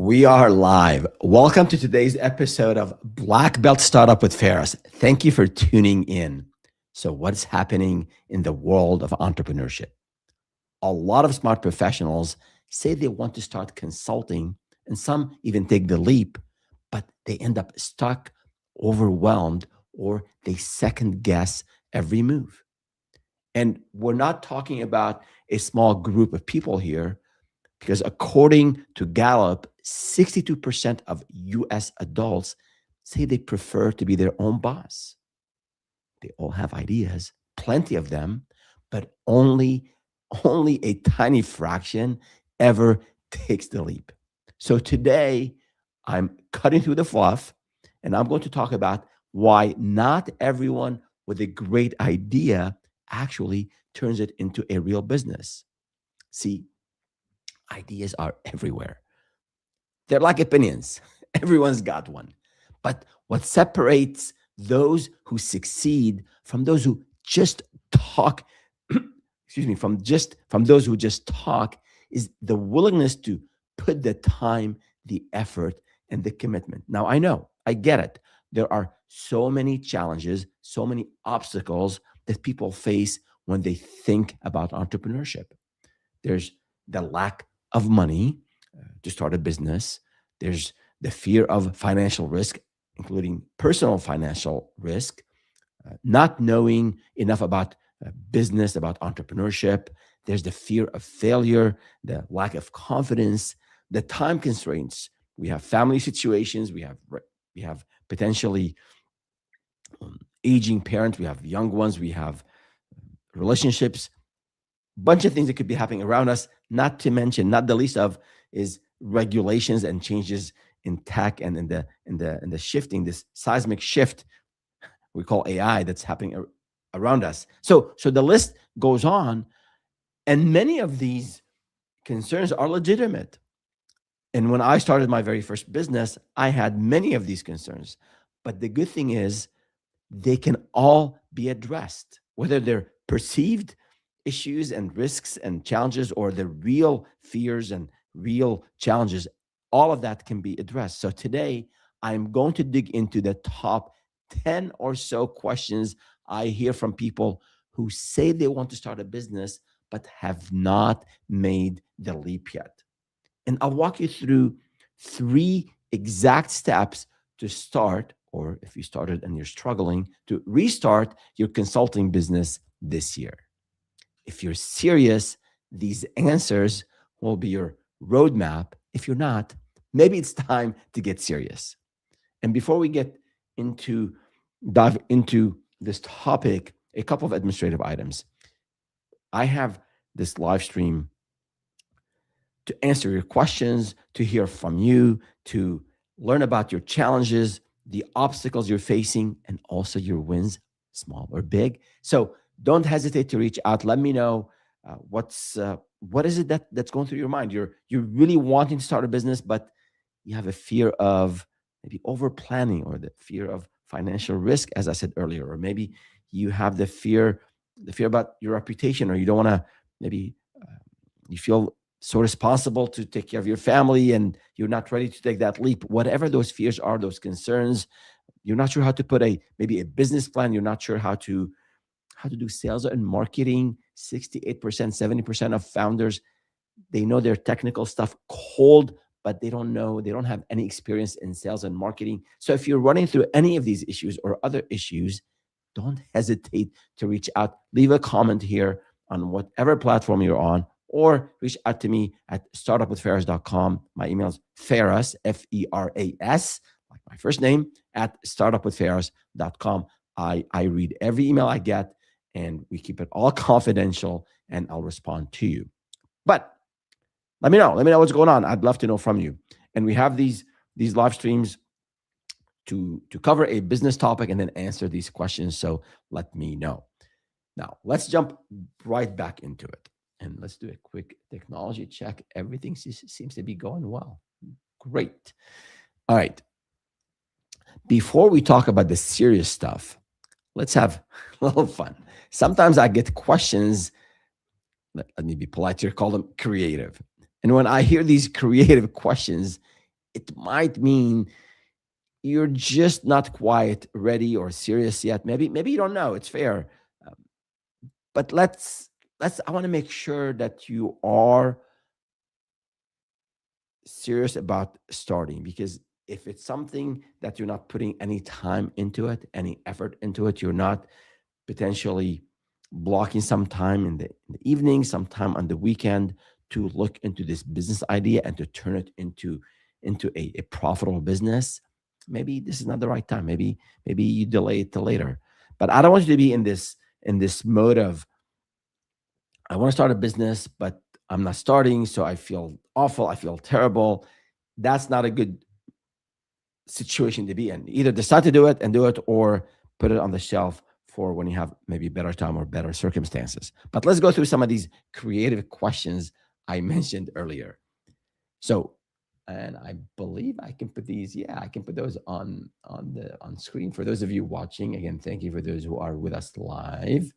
We are live. Welcome to today's episode of Black Belt Startup with Ferris. Thank you for tuning in. So, what's happening in the world of entrepreneurship? A lot of smart professionals say they want to start consulting, and some even take the leap, but they end up stuck, overwhelmed, or they second guess every move. And we're not talking about a small group of people here, because according to Gallup, 62% of US adults say they prefer to be their own boss. They all have ideas, plenty of them, but only a tiny fraction ever takes the leap. So today, I'm cutting through the fluff and I'm going to talk about why not everyone with a great idea actually turns it into a real business. See, ideas are everywhere. They're like opinions. Everyone's got one. But what separates those who succeed from those who just talk, from those who just talk is the willingness to put the time, the effort, and the commitment. Now, I know, I get it. There are so many challenges, so many obstacles that people face when they think about entrepreneurship. There's the lack of money to start a business. There's the fear of financial risk, including personal financial risk, not knowing enough about business, about entrepreneurship. There's the fear of failure, the lack of confidence, the time constraints. We have family situations. We have potentially aging parents. We have young ones. We have relationships. Bunch of things that could be happening around us. Not to mention, not the least of, is regulations and changes in tech and in the shifting, this seismic shift we call AI that's happening around us. So the list goes on, and many of these concerns are legitimate. And when I started my very first business, I had many of these concerns. But the good thing is they can all be addressed, whether they're perceived issues and risks and challenges or the real fears and real challenges. All of that can be addressed. So today, I'm going to dig into the top 10 or so questions I hear from people who say they want to start a business but have not made the leap yet. And I'll walk you through 3 exact steps to start, or if you started and you're struggling, to restart your consulting business this year. If you're serious, these answers will be your roadmap. If you're not, maybe it's time to get serious. And before we dive into this topic, a couple of administrative items. I have this live stream to answer your questions, to hear from you, to learn about your challenges, the obstacles you're facing, and also your wins, small or big. So don't hesitate to reach out. Let me know what is it that's going through your mind. You're really wanting to start a business, but you have a fear of maybe over planning, or the fear of financial risk, as I said earlier, or maybe you have the fear about your reputation, or you don't want to, maybe you feel so responsible to take care of your family and you're not ready to take that leap. Whatever those fears are, those concerns, you're not sure how to put maybe a business plan. You're not sure how to do sales and marketing. 68%, 70% of founders, they know their technical stuff cold, but they don't have any experience in sales and marketing. So if you're running through any of these issues or other issues, don't hesitate to reach out. Leave a comment here on whatever platform you're on, or reach out to me at startupwithferris.com. My email is Ferris, F-E-R-A-S, like my first name, at startupwithferris.com. I read every email I get, and we keep it all confidential, and I'll respond to you. But let me know what's going on. I'd love to know from you. And we have these live streams to cover a business topic and then answer these questions. So let me know. Now, let's jump right back into it. And let's do a quick technology check. Everything seems to be going well. Great. All right. Before we talk about the serious stuff, let's have a little fun. Sometimes I get questions, let me be polite here, call them creative. And when I hear these creative questions, it might mean you're just not quite ready or serious yet. Maybe you don't know. It's fair. Um, but let's I want to make sure that you are serious about starting, because if it's something that you're not putting any time into it, any effort into it, you're not potentially blocking some time in the evening, some time on the weekend to look into this business idea and to turn it into a profitable business, maybe this is not the right time. Maybe you delay it till later. But I don't want you to be in this mode of, I want to start a business, but I'm not starting, so I feel awful, I feel terrible. That's not a good situation to be in. Either decide to do it and do it, or put it on the shelf for when you have maybe better time or better circumstances. But let's go through some of these creative questions I mentioned earlier. So, and I believe I can put these, yeah, I can put those on screen for those of you watching. Again, thank you for those who are with us live.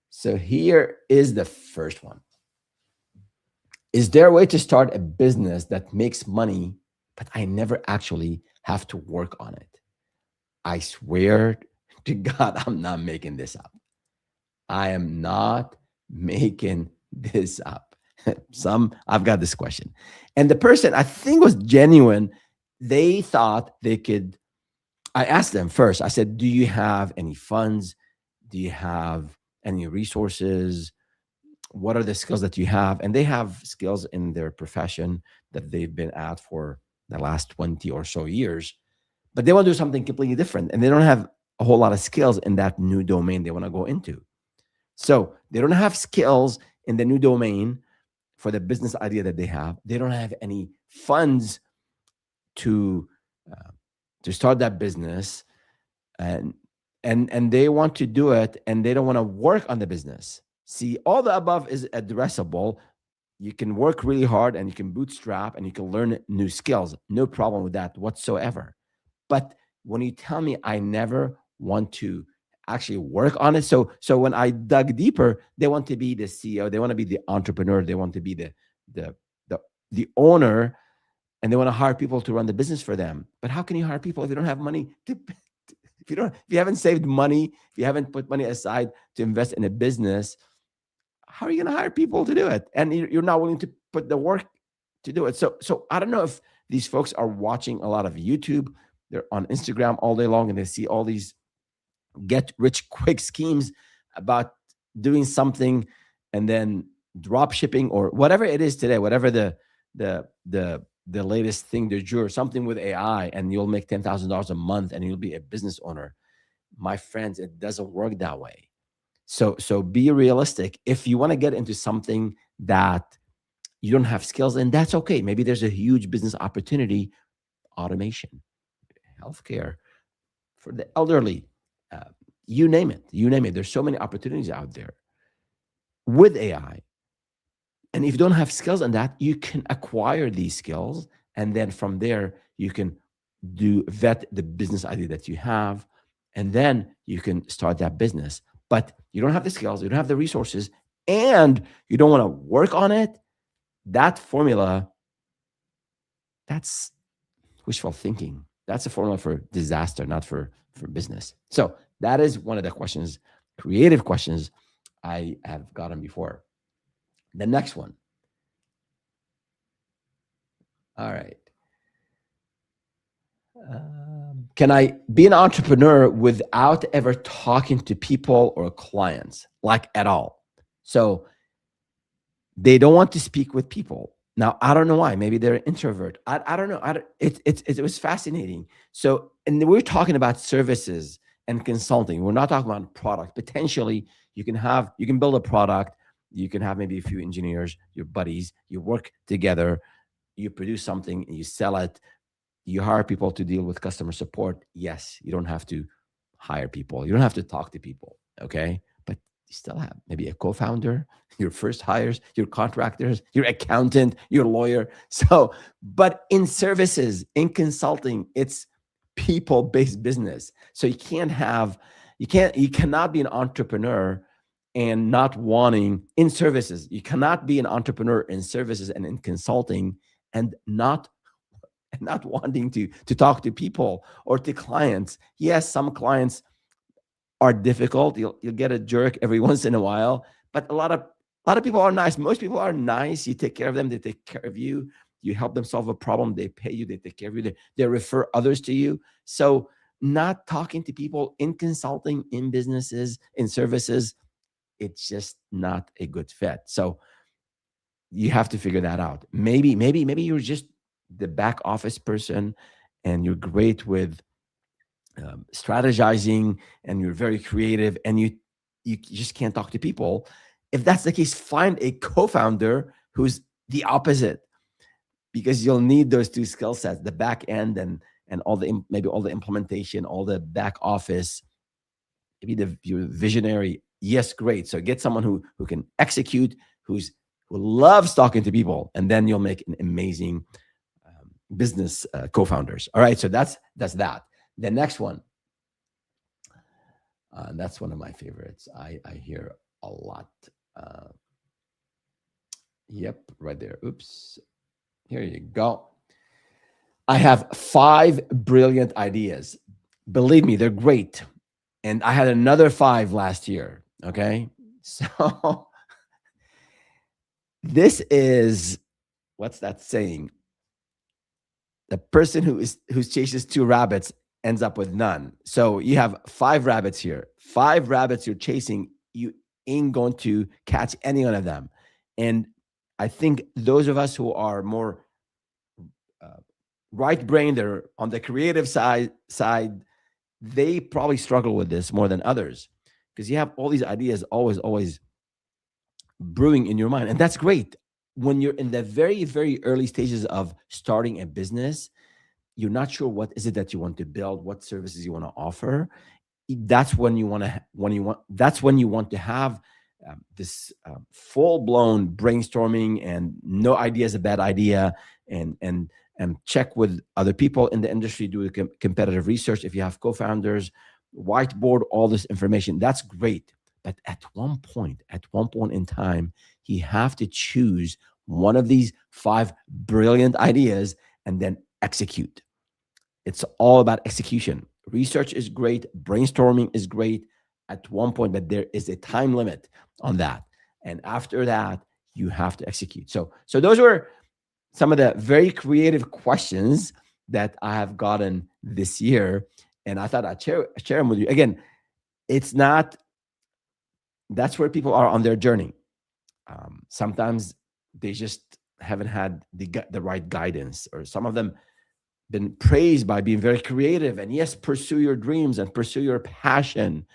So here is the first one. Is there a way to start a business that makes money, but I never actually have to work on it? I swear to God, I'm not making this up. I am not making this up. I've got this question. And the person I think was genuine. They thought they could. I asked them first, I said, do you have any funds? Do you have any resources? What are the skills that you have? And they have skills in their profession that they've been at for the last 20 or so years, but they want to do something completely different. And they don't have a whole lot of skills in that new domain they want to go into. So they don't have skills in the new domain for the business idea that they have. They don't have any funds to uh, to start that business, and and they want to do it, and they don't want to work on the business. See, all the above is addressable. You can work really hard and you can bootstrap and you can learn new skills. No problem with that whatsoever. But when you tell me I never want to actually work on it, so when I dug deeper, they want to be the CEO, they want to be the entrepreneur, they want to be the the the owner, and they want to hire people to run the business for them. But how can you hire people if you don't have money to, if you haven't saved money, if you haven't put money aside to invest in a business? How are you going to hire people to do it? And you're not willing to put the work to do it. So I don't know if these folks are watching a lot of YouTube. They're on Instagram all day long and they see all these get rich quick schemes about doing something and then drop shipping or whatever it is today, whatever the latest thing de jour, something with AI, and you'll make $10,000 a month and you'll be a business owner. My friends, it doesn't work that way. So be realistic. If you want to get into something that you don't have skills in, that's okay. Maybe there's a huge business opportunity, automation, healthcare, for the elderly, uh, you name it. You name it. There's so many opportunities out there with AI. And if you don't have skills in that, you can acquire these skills. And then from there, you can do vet the business idea that you have. And then you can start that business. But you don't have the skills, you don't have the resources, and you don't want to work on it. That formula, that's wishful thinking. That's a formula for disaster, not for business. So that is one of the questions, creative questions I have gotten before. The next one. All right. Can I be an entrepreneur without ever talking to people or clients, like at all? So they don't want to speak with people. Now, I don't know why. Maybe they're an introvert. I don't know. It was fascinating. So, and we're talking about services and consulting. We're not talking about product. Potentially, you can build a product. You can have maybe a few engineers, your buddies. You work together. You produce something and you sell it. You hire people to deal with customer support. Yes, you don't have to hire people. You don't have to talk to people. Okay. But you still have maybe a co-founder, your first hires, your contractors, your accountant, your lawyer. So, but in services, in consulting, it's people-based business. So you cannot be an entrepreneur and not wanting in services. You cannot be an entrepreneur in services and in consulting and not and not wanting to talk to people or to clients. Yes, some clients are difficult. You'll get a jerk every once in a while, but a lot of people are nice. Most people are nice. You take care of them, they take care of you. You help them solve a problem, they pay you, they take care of you, they refer others to you. So not talking to people in consulting, in businesses, in services, it's just not a good fit. So you have to figure that out. Maybe you're just the back office person and you're great with strategizing and you're very creative and you just can't talk to people. If that's the case, find a co-founder who's the opposite, because you'll need those two skill sets: the back end and all the maybe all the implementation, all the back office. Maybe you're visionary. Yes, great. So get someone who can execute, who loves talking to people, and then you'll make an amazing business co-founders. All right, so that's that. The next one, that's one of my favorites. I hear a lot. Uh, yep, right there. Oops. Here you go. I have 5 brilliant ideas. Believe me, they're great. And I had another 5 last year. Okay. So this is, what's that saying? The person who chases 2 rabbits ends up with none. So you have 5 rabbits here. 5 rabbits you're chasing, you ain't going to catch any one of them. And I think those of us who are more uh, right brain, they're on the creative side, they probably struggle with this more than others, because you have all these ideas always brewing in your mind, and that's great. When you're in the very very early stages of starting a business, you're not sure what is it that you want to build, what services you want to offer. That's when you want to that's when you want to have this full blown brainstorming, and no idea is a bad idea, and check with other people in the industry, do competitive research. If you have co-founders, whiteboard all this information. That's great. But at one point in time, you have to choose one of these 5 brilliant ideas and then execute. It's all about execution. Research is great, brainstorming is great at one point, but there is a time limit on that. And after that, you have to execute. So those were some of the very creative questions that I have gotten this year. And I thought I'd share them with you. Again, it's not, that's where people are on their journey. Sometimes they just haven't had the right guidance, or some of them been praised by being very creative. And yes, pursue your dreams and pursue your passion.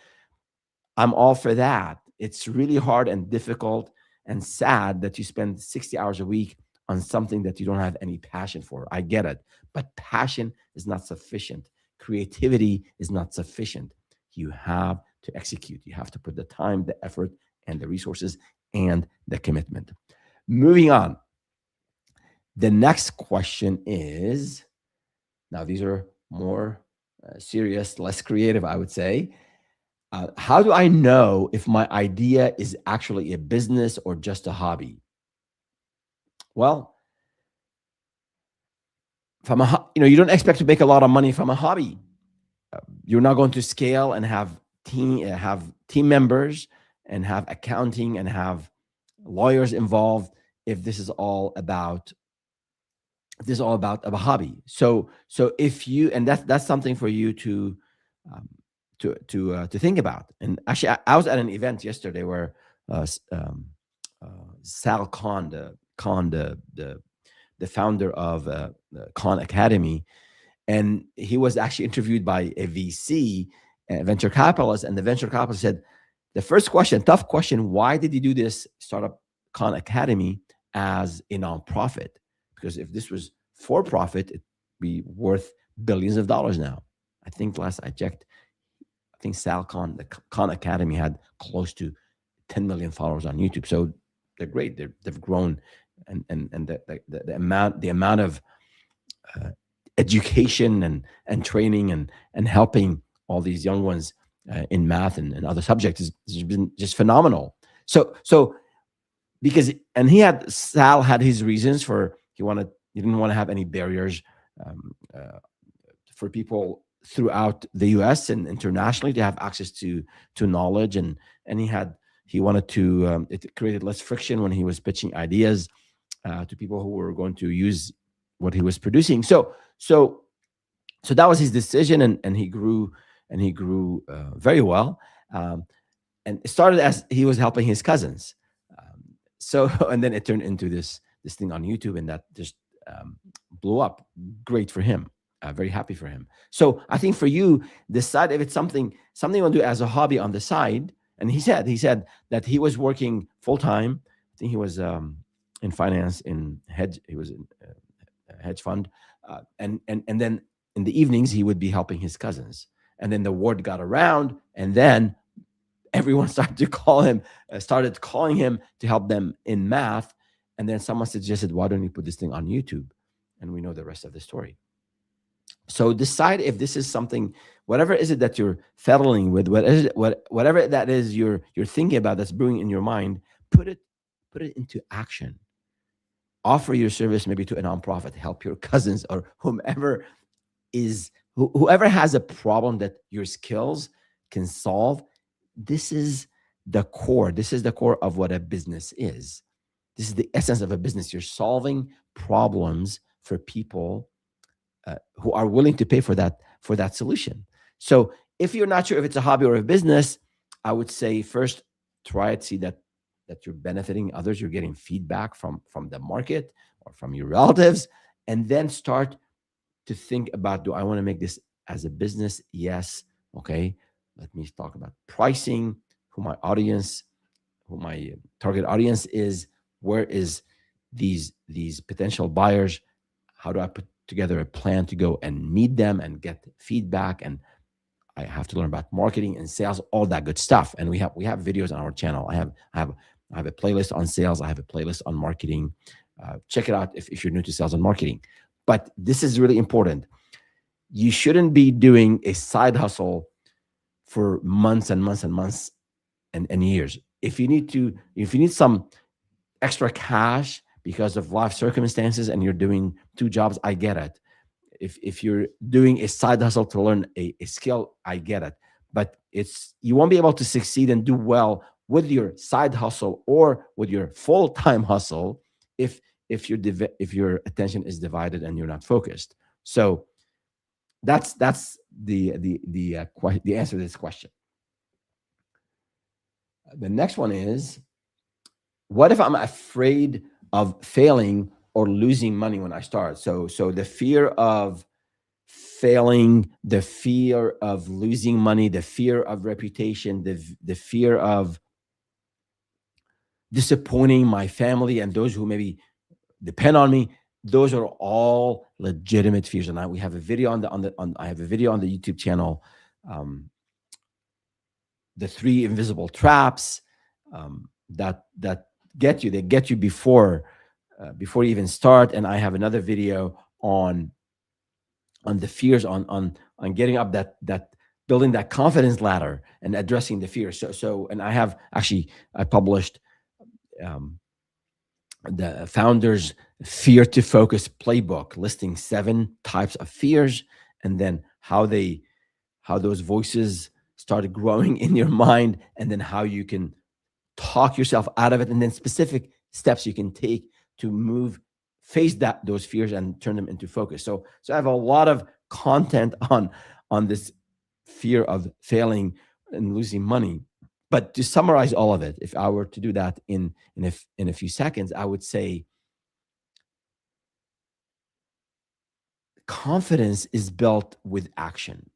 I'm all for that. It's really hard and difficult and sad that you spend 60 hours a week on something that you don't have any passion for. I get it. But passion is not sufficient. Creativity is not sufficient. You have to execute. You have to put the time, the effort, and the resources and the commitment. Moving on. The next question is, now these are more serious, less creative, I would say. How do I know if my idea is actually a business or just a hobby? Well, you don't expect to make a lot of money from a hobby. You're not going to scale and have team members and have accounting and have lawyers involved if this is all about a hobby. So if you, and that's something for you um, to think about. And actually, I was at an event yesterday where Sal Khan, the founder of the Khan Academy, and he was actually interviewed by a VC, a venture capitalist, and the venture capitalist said, the first question, tough question, why did you do this startup Khan Academy as a nonprofit? Because if this was for profit, it'd be worth billions of dollars now. I think last I checked, I think Sal Khan, the Khan Academy, had close to 10 million followers on YouTube. So they're great. They've grown, and the amount of education and training and helping all these young ones in math and other subjects has been just phenomenal. So because, and Sal had his reasons for, he didn't want to have any barriers um, uh, for people throughout the U.S. and internationally to have access to knowledge, and he wanted to it created less friction when he was pitching ideas to people who were going to use what he was producing. So that was his decision, and he grew very well. Um, and it started as he was helping his cousins. So and then it turned into this thing on YouTube, and that just blew up. Great for him. Very happy for him. So I think for you, decide if it's something you want to do as a hobby on the side. And he said that he was working full time. I think he was in finance in hedge. He was in a hedge fund, and then in the evenings he would be helping his cousins. And then the word got around, and then everyone started calling him to help them in math. And then someone suggested, why don't you put this thing on YouTube? And we know the rest of the story. So decide if this is something, whatever is it that you're fettling with, whatever that is you're thinking about that's brewing in your mind, put it into action. Offer your service maybe to a nonprofit, help your cousins or whoever has a problem that your skills can solve. This is the core. This is the core of what a business is. This is the essence of a business. You're solving problems for people who are willing to pay for that solution. So if you're not sure if it's a hobby or a business, I would say first try it, see that you're benefiting others, you're getting feedback from the market or from your relatives, and then start to think about, do I want to make this as a business? Yes. Okay. Let me talk about pricing, who my target audience is, where is these potential buyers, how do I put together a plan to go and meet them and get feedback, and I have to learn about marketing and sales, all that good stuff. And we have videos on our channel. I have a playlist on sales. I have a playlist on marketing. Check it out if you're new to sales and marketing. But this is really important. You shouldn't be doing a side hustle for months and months and months and years. If you need some extra cash because of life circumstances and you're doing two jobs, I get it. If you're doing a side hustle to learn a skill, I get it. But you won't be able to succeed and do well with your side hustle or with your full-time hustle if if your attention is divided and you're not focused. So that's the answer to this question. The next one is, what if I'm afraid of failing or losing money when I start? So the fear of failing, the fear of losing money, the fear of reputation, the fear of disappointing my family and those who maybe depend on me. Those are all legitimate fears. And we have a video I have a video on the YouTube channel, the three invisible traps that get you before you even start. And I have another video on the fears, on getting up that building that confidence ladder and addressing the fears. And I published the founder's fear to focus playbook, listing 7 types of fears, and then how those voices started growing in your mind, and then how you can talk yourself out of it, and then specific steps you can take to face those fears and turn them into focus. So I have a lot of content on this fear of failing and losing money. But to summarize all of it, if I were to do that in a few seconds, I would say confidence is built with action.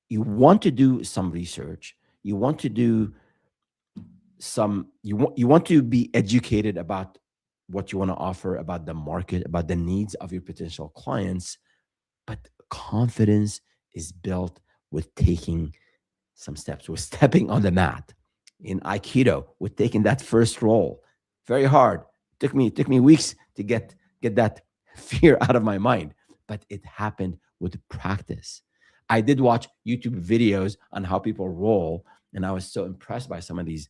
You want to do some research. You want to do you want to be educated about what you want to offer, about the market, about the needs of your potential clients. But confidence is built with taking some steps, with stepping on the mat. In Aikido, with taking that first roll. Very hard. Took me weeks to get that fear out of my mind, but it happened with practice. I did watch YouTube videos on how people roll, and I was so impressed by some of these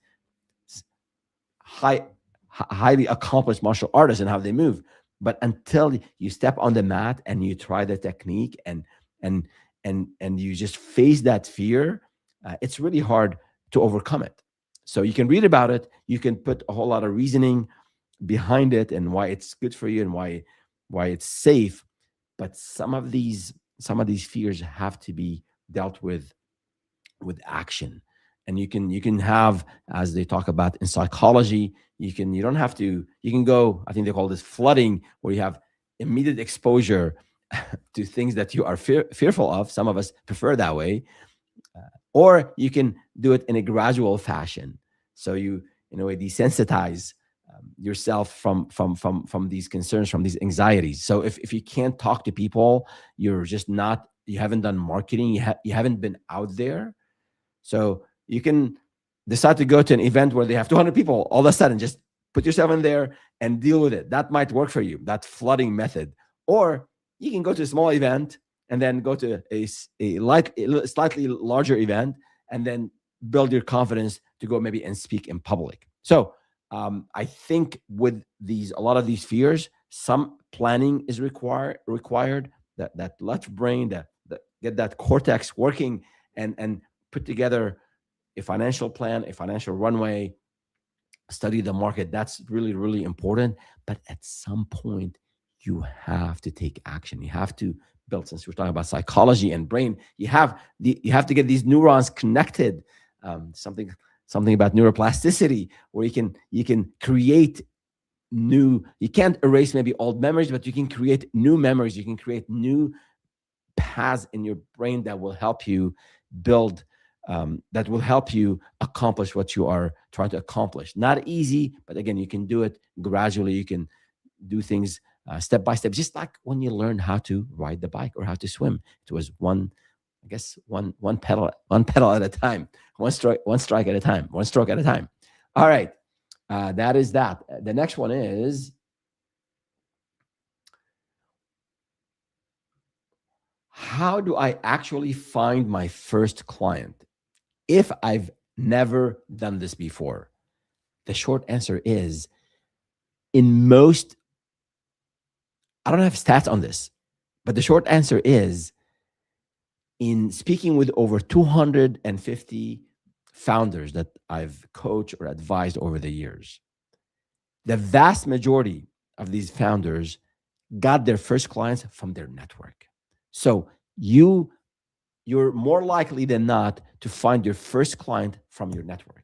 highly accomplished martial artists and how they move. But until you step on the mat and you try the technique and and you just face that fear, it's really hard to overcome it. So you can read about it, you can put a whole lot of reasoning behind it and why it's good for you and why it's safe. But some of these fears have to be dealt with action. And you can have, as they talk about in psychology, you don't have to, you can go, I think they call this flooding, where you have immediate exposure to things that you are fearful of. Some of us prefer that way. Or you can do it in a gradual fashion, so you, in a way, desensitize yourself from these concerns, from these anxieties. So if you can't talk to people, you're just not, you haven't done marketing, you haven't been out there. So you can decide to go to an event where they have 200 people. All of a sudden, just put yourself in there and deal with it. That might work for you, that flooding method. Or you can go to a small event and then go to a slightly larger event, and then build your confidence to go maybe and speak in public. So I think with these, a lot of these fears, some planning is required. That left brain, that get that cortex working, and put together a financial plan, a financial runway, study the market. That's really, really important. But at some point, you have to take action. You have to build, since we're talking about psychology and brain, you have to get these neurons connected. Something about neuroplasticity, where you can create new, you can't erase maybe old memories, but you can create new memories. You can create new paths in your brain that will help you build, that will help you accomplish what you are trying to accomplish. Not easy, but again, you can do it gradually. You can do things step by step, just like when you learn how to ride the bike or how to swim. It was one, I guess, one pedal at a time, one strike at a time, one stroke at a time. All right, that is that. The next one is, how do I actually find my first client if I've never done this before? The short answer is, in most, I don't have stats on this, but the short answer is, in speaking with over 250 founders that I've coached or advised over the years, the vast majority of these founders got their first clients from their network. So you're more likely than not to find your first client from your network.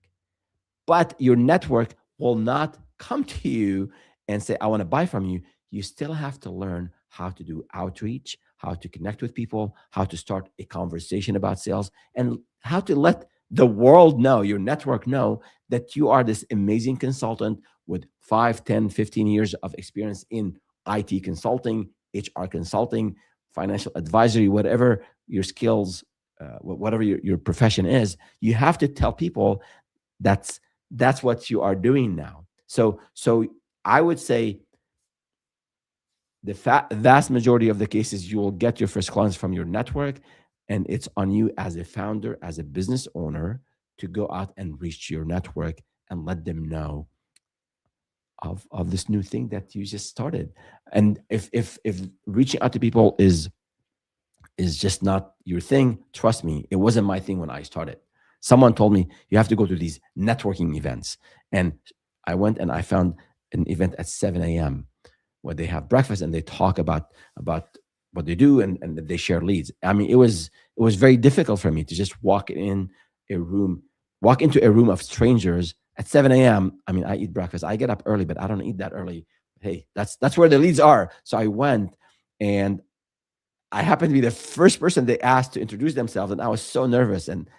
But your network will not come to you and say, I want to buy from you. You still have to learn how to do outreach, how to connect with people, how to start a conversation about sales, and how to let the world know, your network know, that you are this amazing consultant with 5, 10, 15 years of experience in IT consulting, HR consulting, financial advisory, whatever your skills, whatever your profession is. You have to tell people that's that's what you are doing now. So I would say the vast majority of the cases, you will get your first clients from your network, and it's on you as a founder, as a business owner, to go out and reach your network and let them know of this new thing that you just started. And if reaching out to people is just not your thing, trust me, it wasn't my thing when I started. Someone told me you have to go to these networking events. And I went and I found an event at 7 a.m. where they have breakfast and they talk about what they do, and they share leads. I mean, it was very difficult for me to just a room, walk into a room of strangers at 7 a.m. I mean, I eat breakfast. I get up early, but I don't eat that early. Hey, that's where the leads are. So I went, and I happened to be the first person they asked to introduce themselves, and I was so nervous. And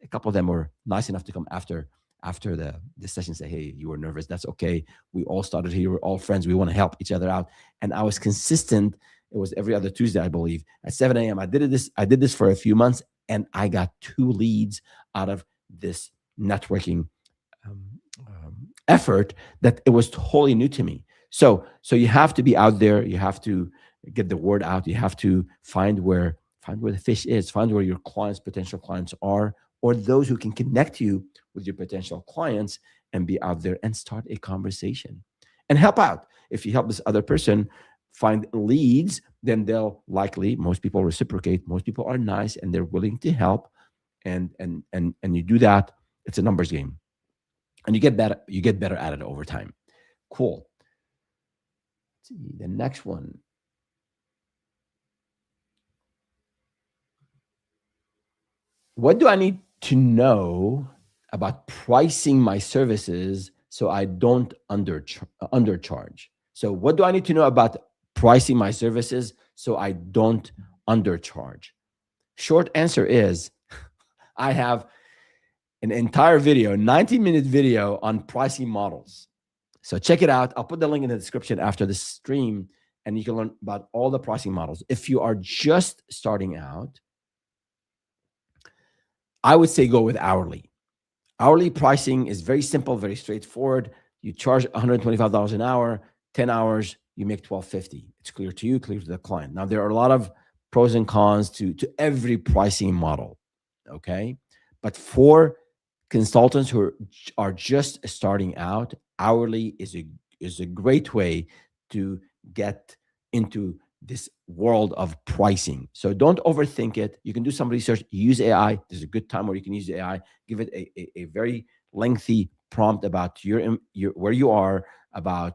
a couple of them were nice enough to come after the session, say, "Hey, you were nervous. That's okay. We all started here. We're all friends. We want to help each other out." And I was consistent. It was every other Tuesday, I believe, at 7 a.m. I did this for a few months, and I got 2 leads out of this networking um, effort that it was totally new to me. So you have to be out there. You have to get the word out. You have to find where the fish is, find where your clients, potential clients are, or those who can connect you with your potential clients, and be out there and start a conversation. and help out. If you help this other person find leads, then they'll likely, most people reciprocate, most people are nice and they're willing to help. And you do that, it's a numbers game. And you get better at it over time. Cool. Let's see the next one. What do I need to know about pricing my services so I don't undercharge? So, what do I need to know about pricing my services so I don't undercharge? Short answer is I have an entire video, 90-minute video on pricing models. So check it out. I'll put the link in the description after this stream, and you can learn about all the pricing models. If you are just starting out, I would say go with hourly. Hourly pricing is very simple, very straightforward. You charge $125 an hour, 10 hours, you make $12.50. It's clear to you, clear to the client. Now, there are a lot of pros and cons to every pricing model, okay? But for consultants who are just starting out, hourly is a great way to get into this world of pricing. So don't overthink it. You can do some research, use AI. There's a good time where you can use AI, give it a very lengthy prompt about your where you are, about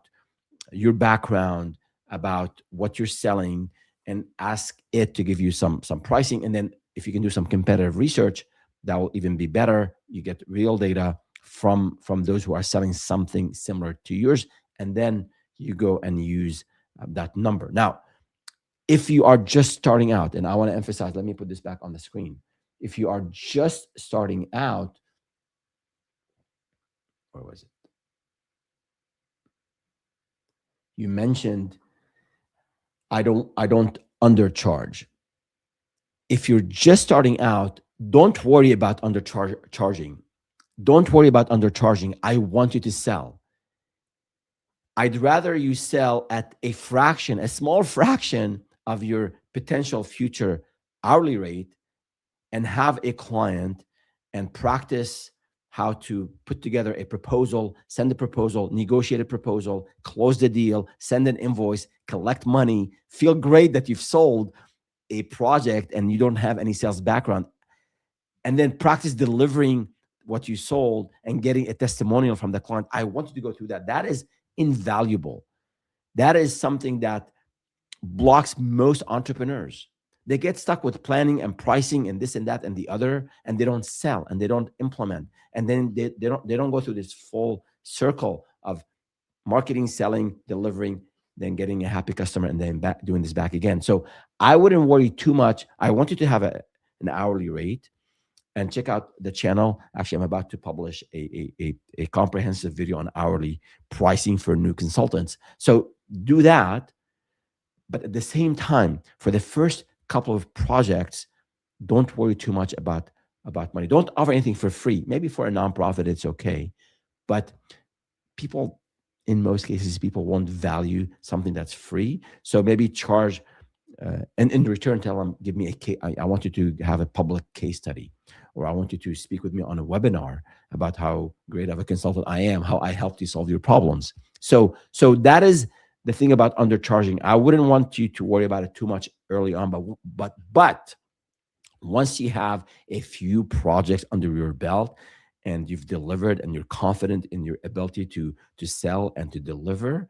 your background, about what you're selling, and ask it to give you some pricing. And then if you can do some competitive research, that will even be better. You get real data from those who are selling something similar to yours, and then you go and use that number. Now, if you are just starting out, and I want to emphasize, let me put this back on the screen. If you are just starting out, where was it? You mentioned I don't undercharge. If you're just starting out, don't worry about undercharging. Don't worry about undercharging. I want you to sell. I'd rather you sell at a fraction, a small fraction of your potential future hourly rate, and have a client and practice how to put together a proposal, send a proposal, negotiate a proposal, close the deal, send an invoice, collect money, feel great that you've sold a project and you don't have any sales background, and then practice delivering what you sold and getting a testimonial from the client. I want you to go through that. That is invaluable. That is something that blocks most entrepreneurs. They get stuck with planning and pricing and this and that and the other, and they don't sell and they don't implement. And then they don't go through this full circle of marketing, selling, delivering, then getting a happy customer, and then doing this back again. So I wouldn't worry too much. I want you to have an hourly rate, and check out the channel. Actually, I'm about to publish a comprehensive video on hourly pricing for new consultants. So do that. But at the same time, for the first couple of projects, don't worry too much about money. Don't offer anything for free. Maybe for a nonprofit, it's okay. But people, in most cases, people won't value something that's free. So maybe charge, and in return, tell them, give me a case. I want you to have a public case study, or I want you to speak with me on a webinar about how great of a consultant I am, how I helped you solve your problems. So that is the thing about undercharging. I wouldn't want you to worry about it too much early on, but once you have a few projects under your belt and you've delivered and you're confident in your ability to sell and to deliver,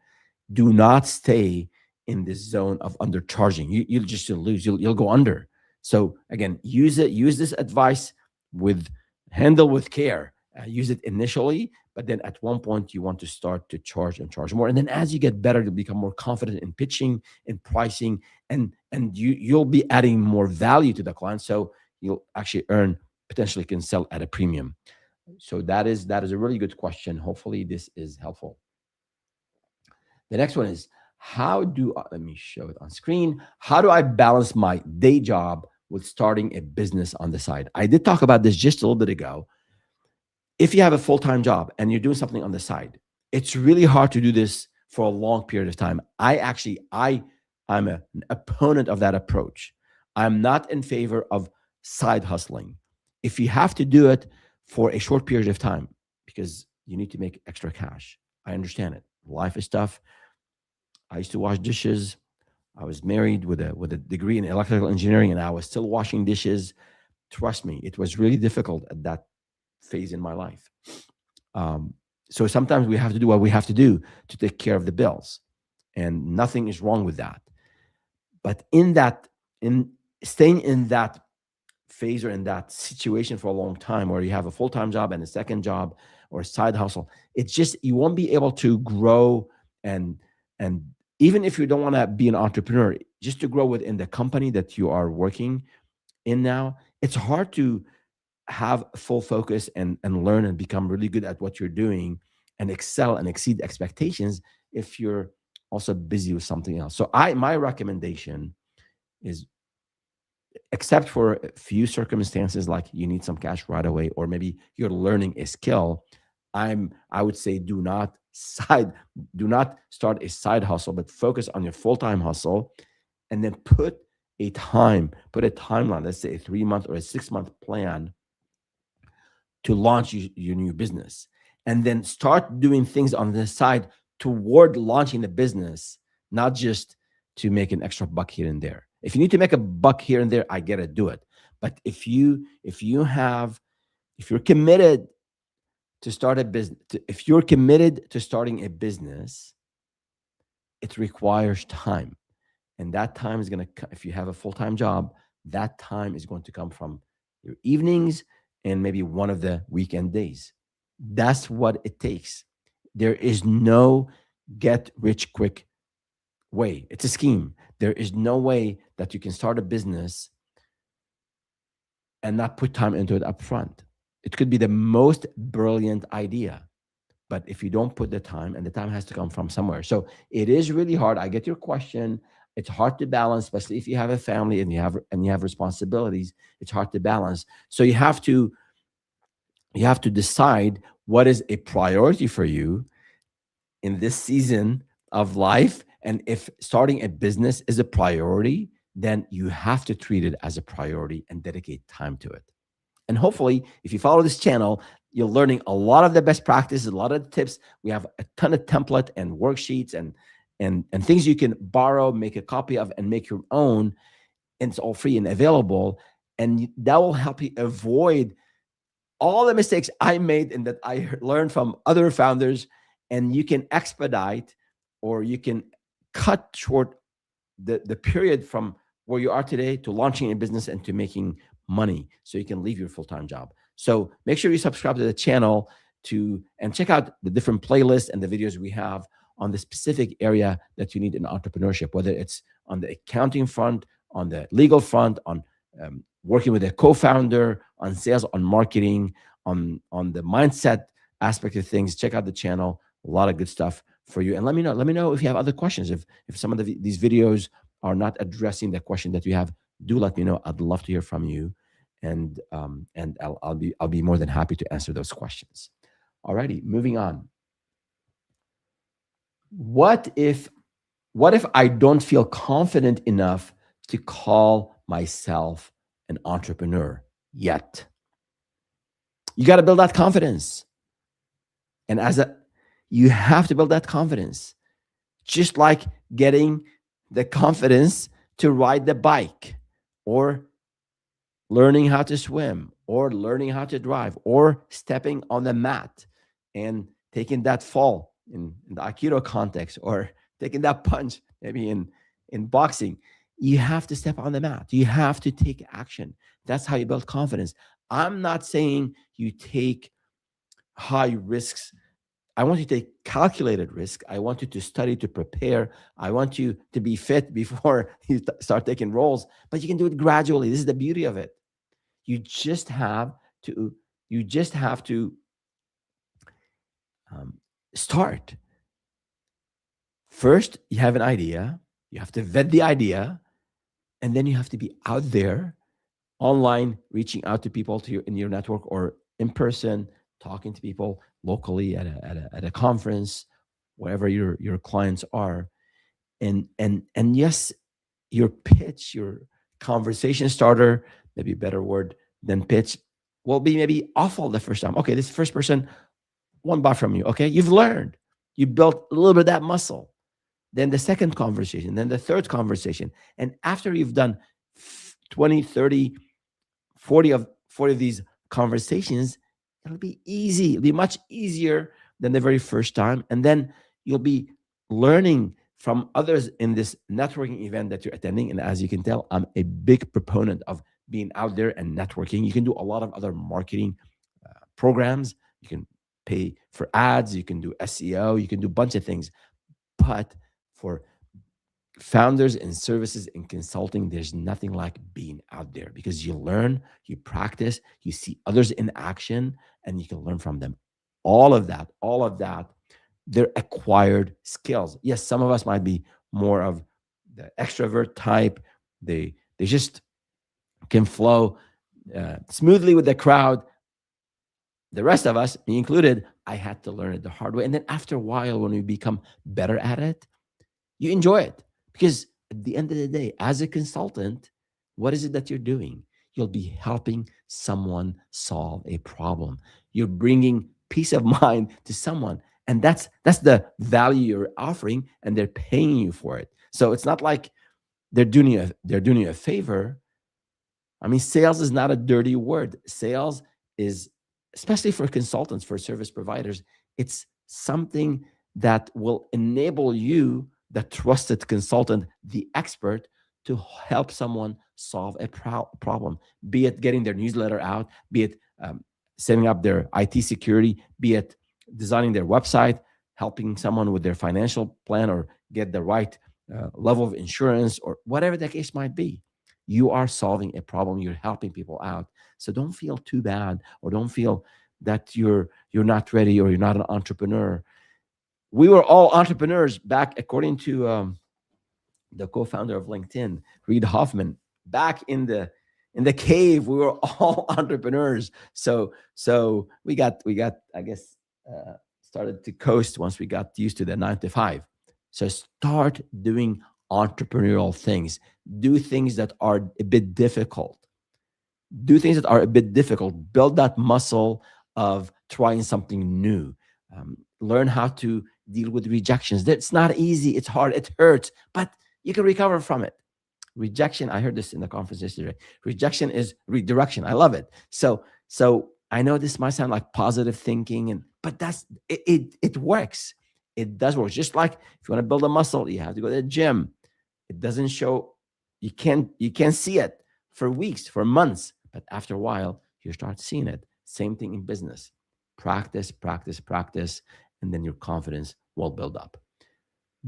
do not stay in this zone of undercharging. You'll just lose. You'll go under. So again, use this advice with handle with care. Use it initially, but then at one point you want to start to charge and charge more. And then as you get better, you'll become more confident in pitching, in pricing, and you'll be adding more value to the client. So you'll actually potentially can sell at a premium. So that is a really good question. Hopefully this is helpful. The next one is, let me show it on screen. How do I balance my day job with starting a business on the side? I did talk about this just a little bit ago. If you have a full-time job and you're doing something on the side, it's really hard to do this for a long period of time. I'm an opponent of that approach. I'm not in favor of side hustling. If you have to do it for a short period of time because you need to make extra cash, I understand it. Life is tough. I used to wash dishes. I was married with a degree in electrical engineering, and I was still washing dishes. Trust me, it was really difficult at that phase in my life. Um, so sometimes we have to do what we have to do to take care of the bills, and nothing is wrong with that. But in staying in that phase or in that situation for a long time, where you have a full time job and a second job or a side hustle, it's just you won't be able to grow and and even if you don't want to be an entrepreneur, just to grow within the company that you are working in now, it's hard to have full focus and learn and become really good at what you're doing and excel and exceed expectations if you're also busy with something else. So I my recommendation is, except for a few circumstances like you need some cash right away or maybe you're learning a skill, I would say do not start a side hustle, but focus on your full-time hustle, and then put a timeline, let's say a 3 month or a 6 month plan to launch your new business, and then start doing things on the side toward launching the business, not just to make an extra buck here and there. If you need to make a buck here and there, I get it, do it. But if you're committed to start a business, if you're committed to starting a business, it requires time. And that time is going to, if you have a full-time job, that time is going to come from your evenings and maybe one of the weekend days. That's what it takes. There is no get rich quick way. It's a scheme. There is no way that you can start a business and not put time into it up front. It could be the most brilliant idea, but if you don't put the time, and the time has to come from somewhere. So it is really hard. I get your question. It's hard to balance, especially if you have a family and you have responsibilities. It's hard to balance. So you have to decide what is a priority for you in this season of life. And if starting a business is a priority, then you have to treat it as a priority and dedicate time to it. And hopefully, if you follow this channel, you're learning a lot of the best practices, a lot of the tips. We have a ton of template and worksheets and things you can borrow, make a copy of, and make your own. And it's all free and available. And that will help you avoid all the mistakes I made and that I learned from other founders. And you can expedite, or you can cut short the period from where you are today to launching a business and to making money, so you can leave your full-time job. So make sure you subscribe to the channel and check out the different playlists and the videos we have on the specific area that you need in entrepreneurship, whether it's on the accounting front, on the legal front, on working with a co-founder, on sales, on marketing, on the mindset aspect of things. Check out the channel. A lot of good stuff for you. And let me know if you have other questions. If some of these videos are not addressing the question that you have, do let me know. I'd love to hear from you, and I'll be more than happy to answer those questions. Alrighty, moving on. What if I don't feel confident enough to call myself an entrepreneur yet? You got to build that confidence. And you have to build that confidence, just like getting the confidence to ride the bike, or learning how to swim, or learning how to drive, or stepping on the mat and taking that fall in the Aikido context, or taking that punch maybe in boxing. You have to step on the mat. You have to take action. That's how you build confidence. I'm not saying you take high risks. I want you to take calculated risk. I want you to study, to prepare. I want you to be fit before you start taking roles, but you can do it gradually. This is the beauty of it. You just have to start. First, you have an idea. You have to vet the idea, and then you have to be out there, online, reaching out to people in your network, or in person, talking to people locally at a conference, wherever your clients are, and yes, your pitch, your conversation starter, maybe a better word than pitch, will be maybe awful the first time. Okay, this first person won't buy from you. Okay, you've learned. You built a little bit of that muscle. Then the second conversation, then the third conversation. And after you've done 20, 30, 40 of these conversations, it'll be easy. It'll be much easier than the very first time. And then you'll be learning from others in this networking event that you're attending. And as you can tell, I'm a big proponent of being out there and networking. You can do a lot of other marketing programs. You can pay for ads, you can do SEO, you can do a bunch of things. But for founders and services and consulting, there's nothing like being out there, because you learn, you practice, you see others in action, and you can learn from them. All of that, they're acquired skills. Yes, some of us might be more of the extrovert type. They just can flow smoothly with the crowd. The rest of us, me included, I had to learn it the hard way. And then after a while, when we become better at it, you enjoy it, because at the end of the day, as a consultant, what is it that you're doing? You'll be helping someone solve a problem. You're bringing peace of mind to someone, and that's the value you're offering, and they're paying you for it. So it's not like they're doing you a favor. I mean, sales is not a dirty word. Sales is, especially for consultants, for service providers, it's something that will enable you, the trusted consultant, the expert, to help someone solve a problem, be it getting their newsletter out, be it setting up their IT security, be it designing their website, helping someone with their financial plan, or get the right level of insurance, or whatever the case might be. You are solving a problem, you're helping people out. So don't feel too bad, or don't feel that you're not ready, or you're not an entrepreneur. We were all entrepreneurs back, according to the co-founder of LinkedIn, Reid Hoffman. Back in the cave, we were all entrepreneurs. So we got I guess started to coast once we got used to the 9 to 5. So start doing entrepreneurial things. Do things that are a bit difficult. Do things that are a bit difficult. Build that muscle of trying something new. Learn how to deal with rejections. That's not easy. It's hard. It hurts, but you can recover from it. Rejection, I heard this in the conference yesterday. Rejection is redirection. I love it. So I know this might sound like positive thinking, but that's it, it works. It does work. Just like if you want to build a muscle, you have to go to the gym. It doesn't show, you can't see it for weeks, for months, but after a while, you start seeing it. Same thing in business. Practice, practice, practice, and then your confidence will build up.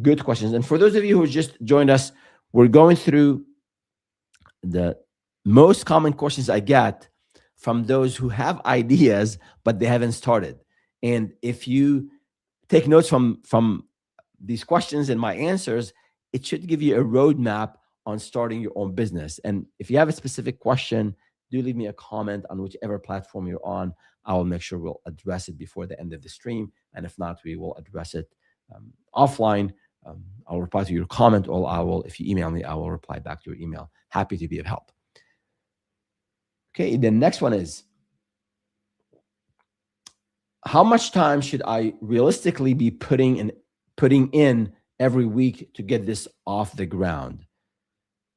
Good questions. And for those of you who just joined us, we're going through the most common questions I get from those who have ideas, but they haven't started. And if you take notes from these questions and my answers, it should give you a roadmap on starting your own business. And if you have a specific question, do leave me a comment on whichever platform you're on. I will make sure we'll address it before the end of the stream. And if not, we will address it offline. I'll reply to your comment, or if you email me, I will reply back to your email. Happy to be of help. Okay, the next one is, how much time should I realistically be putting in every week to get this off the ground?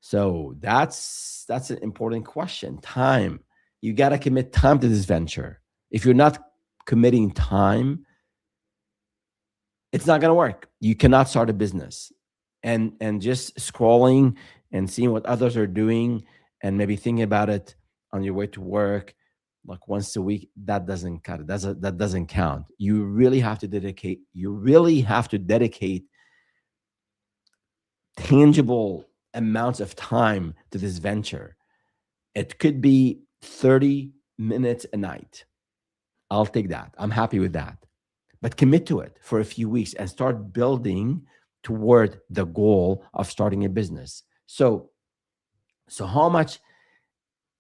So that's an important question. Time. You got to commit time to this venture. If you're not committing time, it's not going to work. You cannot start a business and just scrolling and seeing what others are doing and maybe thinking about it on your way to work like once a week. That doesn't cut it. That doesn't count. You really have to dedicate tangible amounts of time to this venture. It could be 30 minutes a night. I'll take that. I'm happy with that. But commit to it for a few weeks and start building toward the goal of starting a business. So how much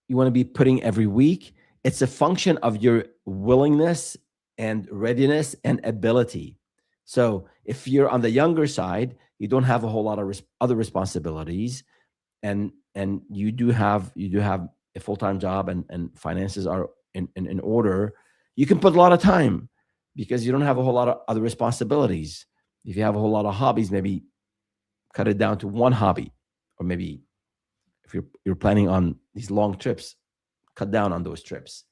you want to be putting every week? It's a function of your willingness and readiness and ability. So if you're on the younger side, you don't have a whole lot of other responsibilities, and you do have a full-time job, and finances are in order, you can put a lot of time, because you don't have a whole lot of other responsibilities. If you have a whole lot of hobbies, maybe cut it down to one hobby, or maybe if you're planning on these long trips, cut down on those trips.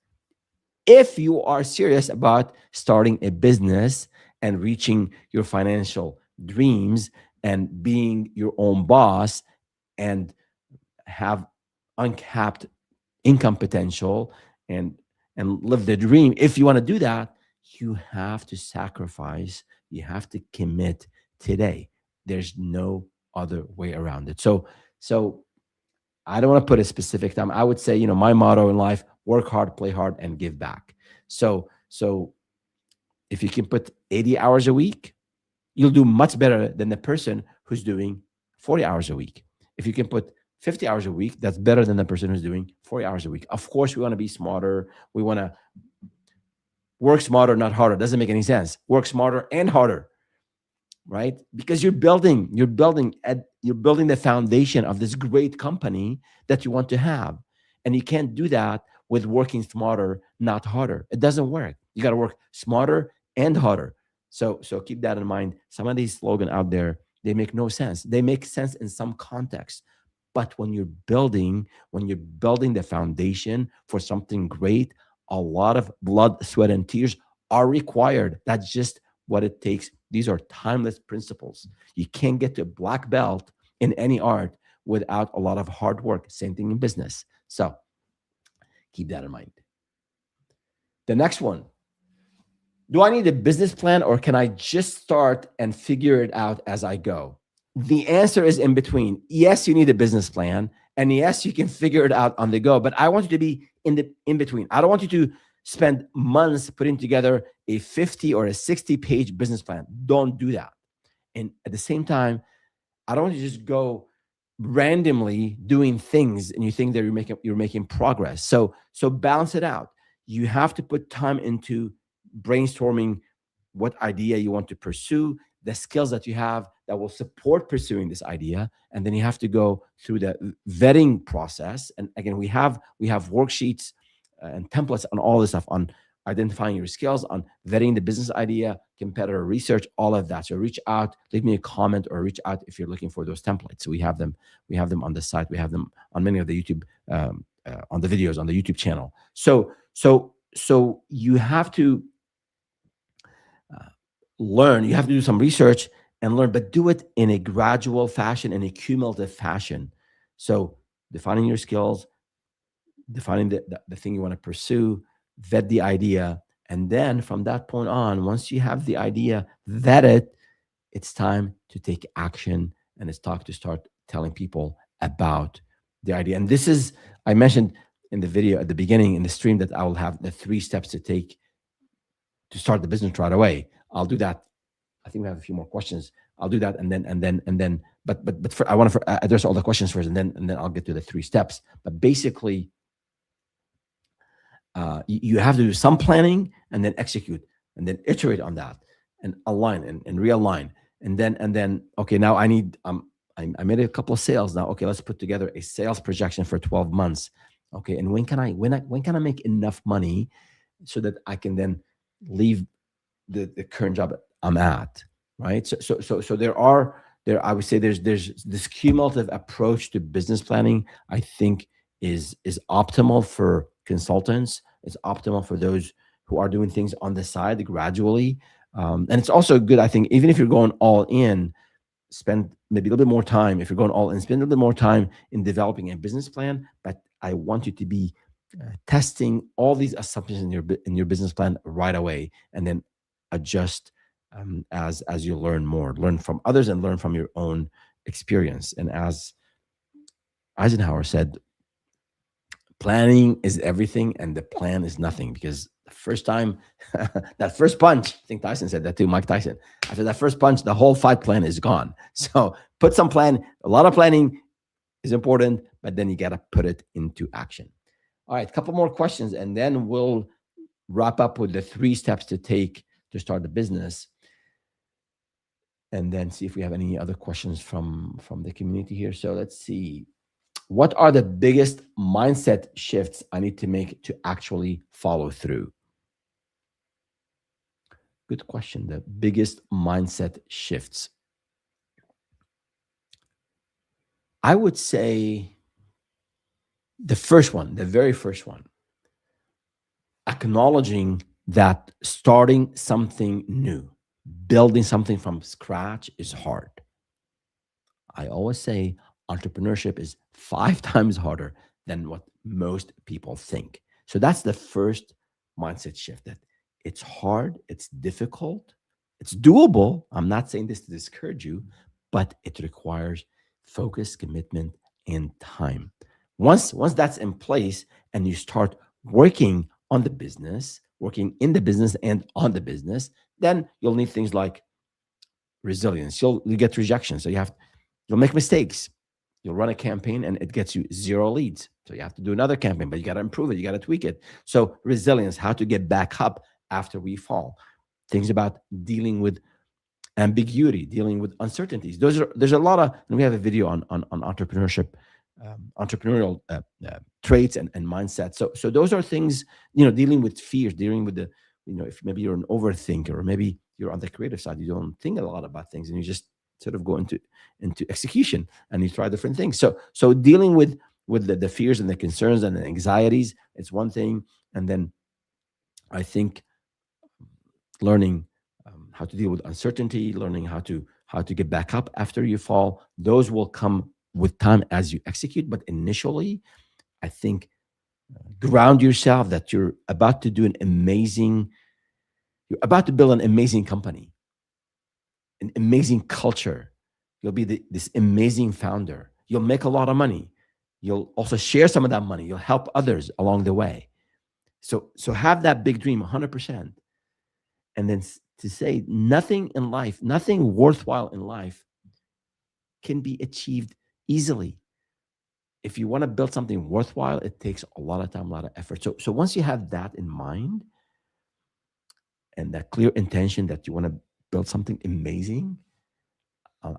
If you are serious about starting a business and reaching your financial dreams and being your own boss and have uncapped income potential and live the dream, if you want to do that, you have to sacrifice, you have to commit today. There's no other way around it. So I don't want to put a specific time. I would say, my motto in life: work hard, play hard, and give back. So if you can put 80 hours a week, you'll do much better than the person who's doing 40 hours a week. If you can put 50 hours a week, that's better than the person who's doing 40 hours a week. Of course, we want to be smarter. We want to work smarter, not harder. Doesn't make any sense. Work smarter and harder, right? Because you're building the foundation of this great company that you want to have. And you can't do that with working smarter, not harder. It doesn't work. You got to work smarter and harder. So keep that in mind. Some of these slogans out there, they make no sense. They make sense in some context. But when you're building the foundation for something great, a lot of blood, sweat, and tears are required. That's just what it takes. These are timeless principles. You can't get to a black belt in any art without a lot of hard work. Same thing in business. So keep that in mind. The next one: do I need a business plan, or can I just start and figure it out as I go? The answer is in between. Yes, you need a business plan, and yes, you can figure it out on the go. But I want you to be in between. I don't want you to spend months putting together a 50 or a 60-page business plan. Don't do that. And at the same time, I don't want you to just go randomly doing things and you think that you're making progress. So balance it out. You have to put time into brainstorming what idea you want to pursue, the skills that you have that will support pursuing this idea, and then you have to go through the vetting process. And again, we have worksheets and templates on all this stuff, on identifying your skills, on vetting the business idea, competitor research, all of that. So reach out, leave me a comment, or reach out if you're looking for those templates. So we have them. We have them on the site. We have them on many of the YouTube, on the videos on the YouTube channel. So you have to learn. You have to do some research and learn, but do it in a gradual fashion, in a cumulative fashion. So defining your skills, defining the thing you want to pursue, vet the idea. And then from that point on, once you have the idea vetted, it's time to take action, and it's time to start telling people about the idea. And this is, I mentioned in the video at the beginning in the stream, that I will have the 3 steps to take to start the business right away. I'll do that. I think we have a few more questions. I'll do that, and then. But I want to address all the questions first, and then I'll get to the 3 steps. But basically, you have to do some planning and then execute, and then iterate on that, and align and realign, and then okay, now I made a couple of sales now. Okay, let's put together a sales projection for 12 months. Okay, and when can I make enough money so that I can then leave the current job I'm at, right? So there I would say there's this cumulative approach to business planning. I think is optimal for consultants. It's optimal for those who are doing things on the side gradually, and it's also good, I think, even if you're going all in, spend maybe a little bit more time. If you're going all in, spend a little bit more time in developing a business plan. But I want you to be testing all these assumptions in your business plan right away, and then adjust as you learn more, learn from others, and learn from your own experience. And as Eisenhower said, planning is everything and the plan is nothing. Because the first time, that first punch, I think Tyson said that too, Mike Tyson, after that first punch, the whole fight plan is gone. So put some plan. A lot of planning is important, but then you got to put it into action. All right, a couple more questions, and then we'll wrap up with the 3 steps to take to start the business, and then see if we have any other questions from the community here. So let's see. What are the biggest mindset shifts I need to make to actually follow through? Good question. The biggest mindset shifts. I would say the first one, the very first one, acknowledging that starting something new, building something from scratch is hard. I always say entrepreneurship is 5 times harder than what most people think. So that's the first mindset shift, that it's hard, it's difficult, it's doable. I'm not saying this to discourage you, but it requires focus, commitment, and time. Once that's in place and you start working on the business, working in the business and on the business, then you'll need things like resilience. You get rejection, so you'll make mistakes. You'll run a campaign and it gets you 0 leads. So you have to do another campaign, but you got to improve it. You got to tweak it. So resilience, how to get back up after we fall. Things about dealing with ambiguity, dealing with uncertainties. There's a lot of, and we have a video on entrepreneurship, entrepreneurial traits and mindset. So those are things, dealing with fears, dealing with the, if maybe you're an overthinker, or maybe you're on the creative side, you don't think a lot about things and you just sort of go into execution and you try different things. So dealing with the fears and the concerns and the anxieties, it's one thing. And then I think learning how to deal with uncertainty, learning how to get back up after you fall. Those will come with time as you execute. But initially, I think ground yourself that you're about to build an amazing company, an amazing culture. You'll be this amazing founder. You'll make a lot of money. You'll also share some of that money. You'll help others along the way. So have that big dream 100%. And then to say nothing in life, nothing worthwhile in life can be achieved easily. If you want to build something worthwhile, it takes a lot of time, a lot of effort. So once you have that in mind and that clear intention that you want to build something amazing,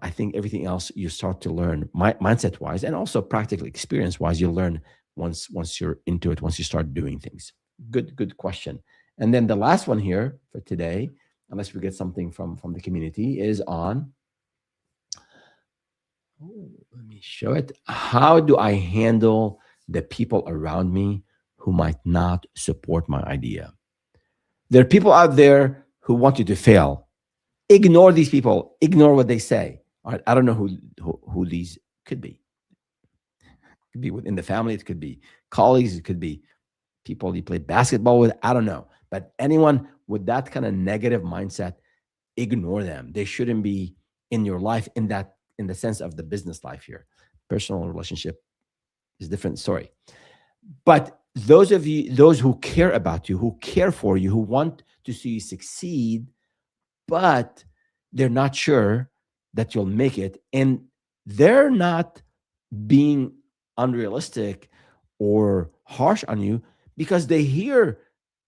I think everything else you start to learn, mindset wise, and also practical experience wise, you learn once you're into it, once you start doing things. Good question. And then the last one here for today, unless we get something from the community, is on. Oh, let me show it. How do I handle the people around me who might not support my idea? There are people out there who want you to fail. Ignore these people. Ignore what they say. All right, I don't know who these could be. It could be within the family. It could be colleagues. It could be people you play basketball with. I don't know. But anyone with that kind of negative mindset, ignore them. They shouldn't be in your life in the sense of the business life here. Personal relationship is a different story. But those who care about you, who care for you, who want to see you succeed, but they're not sure that you'll make it, and they're not being unrealistic or harsh on you because they hear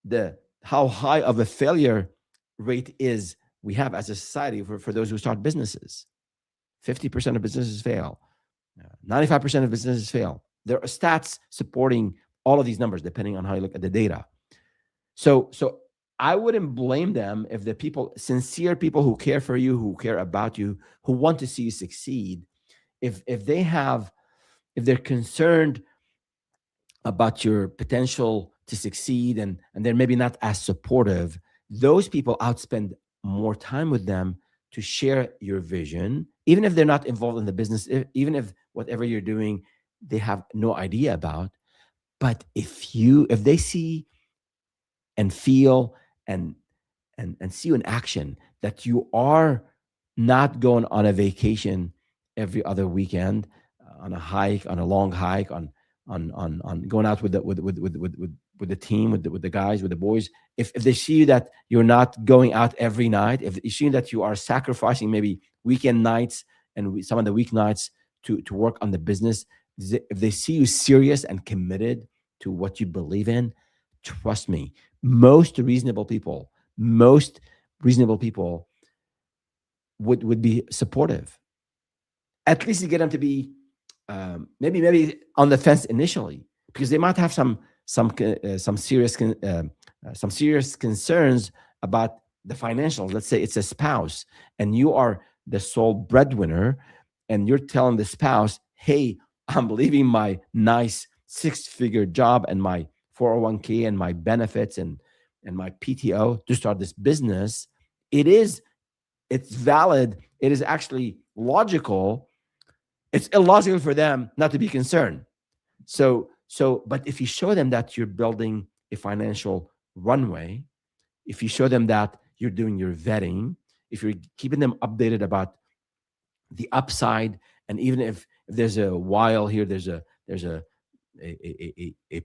the how high of a failure rate is we have as a society for those who start businesses. 50% of businesses fail. 95% of businesses fail. There are stats supporting all of these numbers depending on how you look at the data. So I wouldn't blame them if the people, sincere people who care for you, who care about you, who want to see you succeed, if they're concerned about your potential to succeed and they're maybe not as supportive, those people outspend more time with them to share your vision, even if they're not involved in the business, even if whatever you're doing, they have no idea about. But if they see and feel and see you in action that you are not going on a vacation every other weekend, on a hike, on a long hike, on going out with the team, with the guys, with the boys. If they see that you're not going out every night, if you see that you are sacrificing maybe weekend nights and some of the weeknights to work on the business, if they see you serious and committed to what you believe in, trust me, most reasonable people would be supportive. At least you get them to be maybe on the fence initially, because they might have some serious concerns about the financials. Let's say it's a spouse and you are the sole breadwinner, and you're telling the spouse, hey, I'm leaving my nice six-figure job and my 401k and my benefits and my PTO to start this business. It is, it's valid. It is actually logical. It's illogical for them not to be concerned. But if you show them that you're building a financial runway, if you show them that you're doing your vetting, if you're keeping them updated about the upside, and even if there's a while here, there's a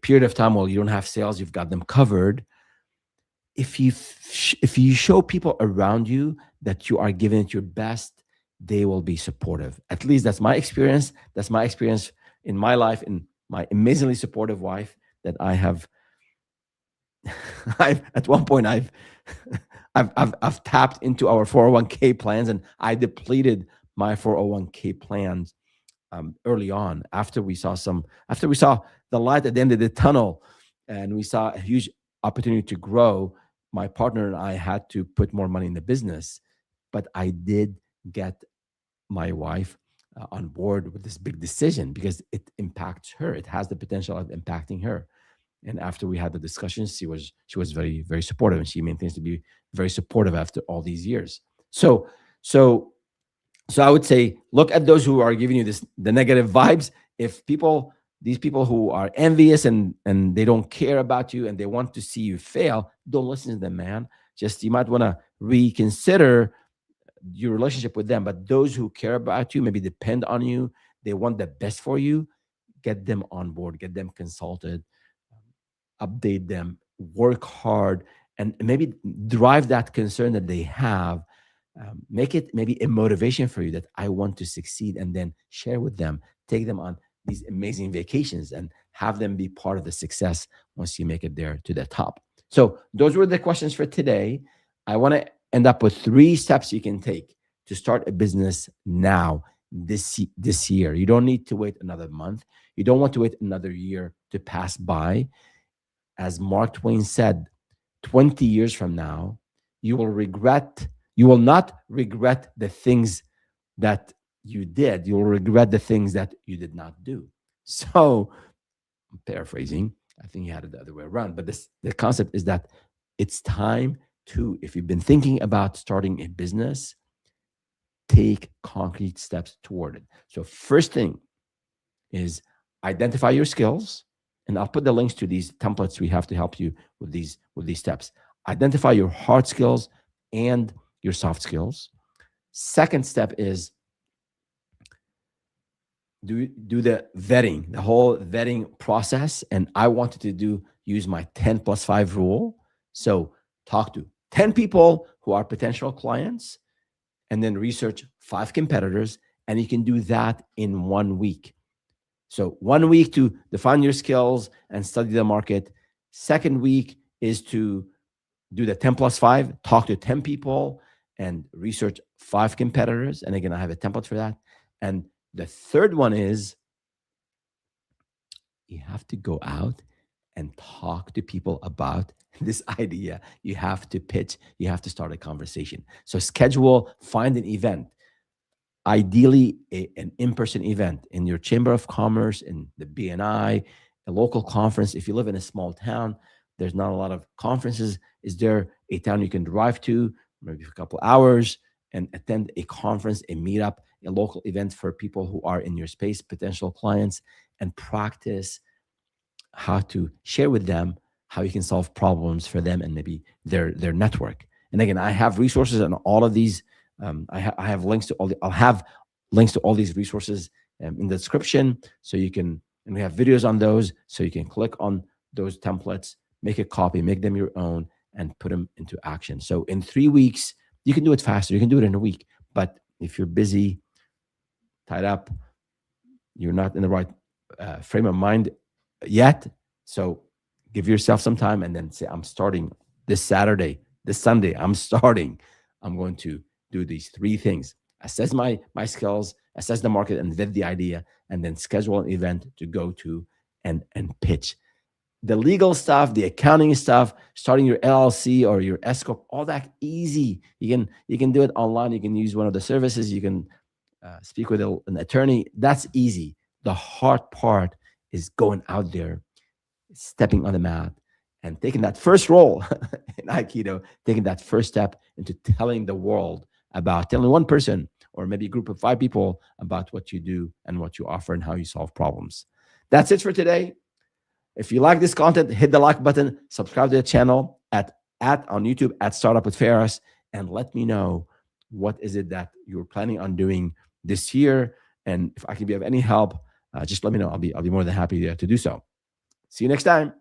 period of time while you don't have sales, you've got them covered. If you show people around you that you are giving it your best, they will be supportive. At least that's my experience. That's my experience in my life, in my amazingly supportive wife that I have. I've at one point I've tapped into our 401k plans, and I depleted my 401k plans early on, after we saw the light at the end of the tunnel, and we saw a huge opportunity to grow. My partner and I had to put more money in the business, but I did get my wife on board with this big decision because it impacts her. It has the potential of impacting her. And after we had the discussions, she was very, very supportive, and she maintains to be very supportive after all these years. So so so I would say, look at those who are giving you the negative vibes. If people, these people who are envious and they don't care about you and they want to see you fail, don't listen to them, man. Just, you might want to reconsider your relationship with them. But those who care about you, maybe depend on you, they want the best for you, get them on board, get them consulted, update them, work hard, and maybe drive that concern that they have. Make it maybe a motivation for you that I want to succeed, and then share with them, take them on these amazing vacations, and have them be part of the success once you make it there to the top. So, those were the questions for today. I want to end up with 3 steps you can take to start a business now, this year. You don't need to wait another month. You don't want to wait another year to pass by. As Mark Twain said, 20 years from now, you will not regret the things that you did. You will regret the things that you did not do. So, I'm paraphrasing, I think he had it the other way around. But the concept is that it's time to, if you've been thinking about starting a business, take concrete steps toward it. So, first thing is identify your skills, and I'll put the links to these templates we have to help you with these steps. Identify your hard skills and your soft skills. Second step is do the vetting, the whole vetting process. And I wanted to use my 10+5 rule. So talk to 10 people who are potential clients, and then research 5 competitors, and you can do that in 1 week. So 1 week to define your skills and study the market. Second week is to do the 10+5, talk to 10 people and research 5 competitors. And again, I have a template for that. And the third one is you have to go out and talk to people about this idea. You have to pitch, you have to start a conversation. So find an event, ideally an in-person event in your chamber of commerce, in the BNI, a local conference. If you live in a small town, there's not a lot of conferences. Is there a town you can drive to, maybe for a couple hours, and attend a conference, a meetup, a local event for people who are in your space, potential clients, and practice how to share with them how you can solve problems for them and maybe their network. And again, I have resources on all of these. I have links to I'll have links to all these resources in the description, so you can, and we have videos on those, so you can click on those templates, make a copy, make them your own, and put them into action. So in 3 weeks, you can do it faster. You can do it in a week. But if you're busy, tied up, you're not in the right frame of mind yet. So give yourself some time, and then say, I'm starting this Saturday, this Sunday, I'm starting. I'm going to do these 3 things: assess my skills, assess the market, and vet the idea, and then schedule an event to go to and pitch. The legal stuff, the accounting stuff, starting your LLC or your S corp, all that easy. You can do it online. You can use one of the services. You can speak with an attorney. That's easy. The hard part is going out there, stepping on the mat, and taking that first role in Aikido, taking that first step into telling the world about, telling one person or maybe a group of 5 people about what you do and what you offer and how you solve problems. That's it for today. If you like this content, hit the like button, subscribe to the channel at on YouTube at Startup with Ferris, and let me know what is it that you're planning on doing this year. And if I can be of any help, just let me know. I'll be more than happy to do so. See you next time.